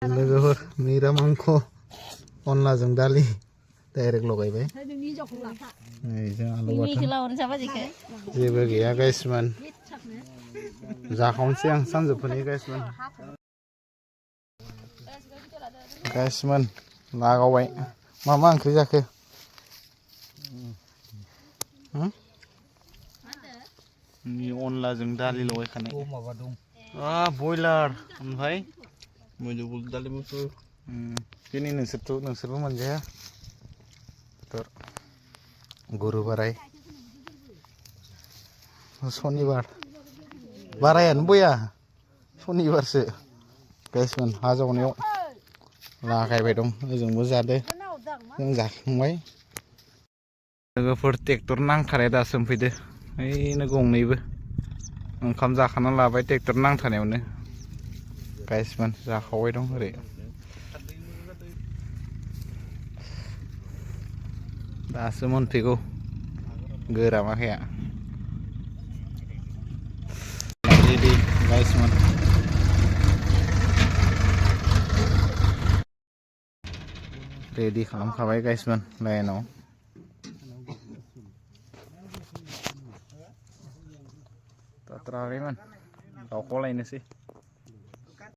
लोगोफोर मिरा मांख अनलाजों दालि डाइरेक्ट लगायबाय जों आलु बाथोन जेबो गैया गाइसमोन जाखावनोसै आं सानजौफुनि गाइसमोन लागावबाय मा ओंख्रि जाखो अनलाजों दालि लगायखानाय बयलार ओमफ्राय मैदुगुल दालि मुसुर दिनै नोंसोरबो मोनजाया गुरु बाराय शनिबार बारायानो बया शनिबारसो गाइसमोन हा जावनायाव लागायबाय दं ओजोंबो जादो जों जाखांबाय लोगोफोर ट्रेक्टर नांथारनाय दासो फैदो ओइनो गंनैबो ओंखाम जाखाना लाबाय ट्रेक्टर नांथानायावनो गाइसमोन जाखावबाय दं ओरै दासो मोनफैगौ गोरामाखाया रेडि गाइसमोन रेडि खालामखाबाय गाइसमोन लाइनाव जाथ्राखैमोन दाउखौ लायनोसै